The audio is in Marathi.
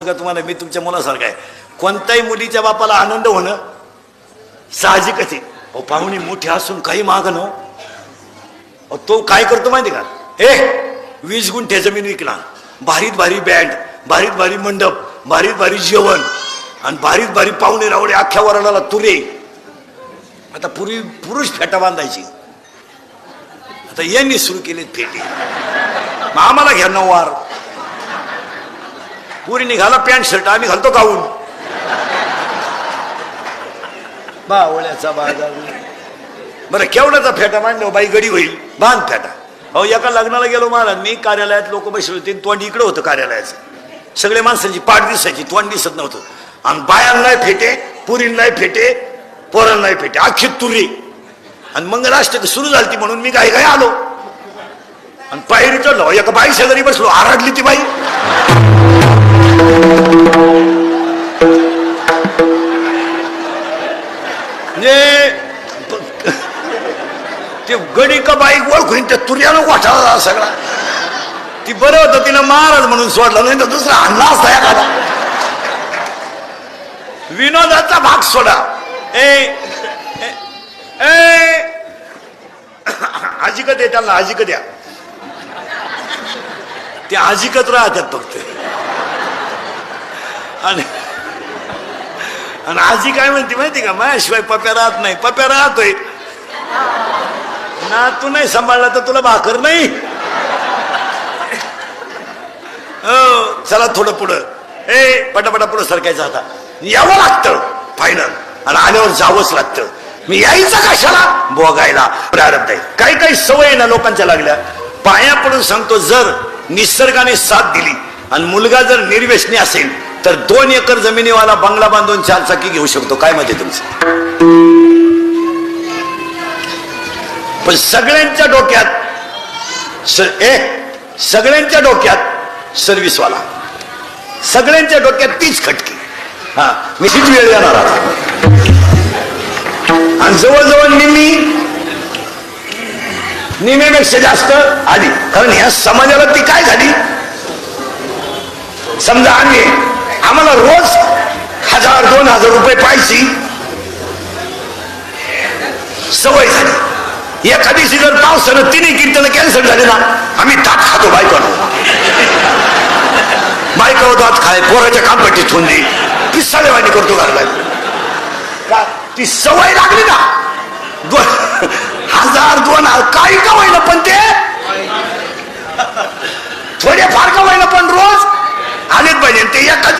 तुम्हाला मी तुमच्या मुलासारखा आहे. कोणत्याही मुलीच्या बापाला आनंद होणं साहजिकच आहे. अहो पाहुणी मोठी असून काही मागं न हो. तो काय करतो माहिती का, 20 गुंठे जमीन विकला, भारीत भारी बँड, भारीत भारी मंडप, भारीत भारी जेवण आणि भारीत भारी पाहुणे रावळे, अख्ख्या वरणाला तुरे. आता पूर्वी पुरुष फेटा बांधायची, आता यांनी सुरू केले फेटे. मग आम्हाला घ्या नऊवार, पुरी निघाला पॅन्ट शर्ट, आम्ही घालतो गाऊन. बावळ्याचा बाजार. बरं केवढ्याचा फेटा मांडलो बाई, गडी होईल बांध फेटा. अहो एका लग्नाला गेलो महाराज मी, कार्यालयात लोक बसले होते, तोंड इकडं होतं कार्यालयाचं, सगळे माणसांची पाठ दिसायची, तोंड दिसत नव्हतं. आणि बायांनाही फेटे, पुरींनाही फेटे, पोरांनाही फेटे, अख्खी तुरी. आणि मंगलाष्टक सुरू झाली म्हणून मी काय आलो आणि पायरी चढलो, एका बाई शेजारी बसलो, आरडली ती बाई. ते गडी का बाईक ओळखून त्या तुर्यानं वाटाळा सगळा. ती बरं होतं तिनं महाराज म्हणून सोडला, नाही तर दुसरा हल्ला असता एखादा. विनोदाचा भाग सोडा. आजिकत आहे त्यांना, आजिकत या, ते आजिकत राहतात फक्त. आणि आजी काय म्हणते माहिती का, माझ्याशिवाय पप्या राहत नाही. पप्या राहतोय ना, तू नाही सांभाळला तर तुला भाकर नाही. हो चला थोडं पुढं, पटापटा पुढं सरकायचं. आता यावं लागतं फायनल, आणि आल्यावर जावंच लागतं. मी यायचं कशाला, भोगायला प्रारब्ध आहे. काही काही सवय ना लोकांच्या लागल्या. पाया पडून सांगतो, जर निसर्गाने साथ दिली आणि मुलगा जर निर्व्यसनी असेल तर 2 एकर जमिनीवाला बंगला बांधून 4 चाकी घेऊ शकतो. काय मत आहे तुमचं? पण सगळ्यांच्या डोक्यात सर्व्हिसवाला, सगळ्यांच्या डोक्यात तीच खटकी. हा मी तीच वेळ येणार आणि जवळजवळ निमेपेक्षा जास्त आली. कारण ह्या समाजाला ती काय झाली, समजा आम्हाला रोज 1000-2000 रुपये पाहिजे सवय झाली. एखादी जर पावसानं 3 कीर्तन कॅन्सल झाले ना, आम्ही ताट खातो बायको दात खाय, पोराच्या कामपट्टी ठेवून ती साडेवाणी करतो घरला. का ती सवय लागली ना, 1000-2000 काही का होईना, पण ते थोडे फार का होईना पण रोज आलेच पाहिजे. ते एखादी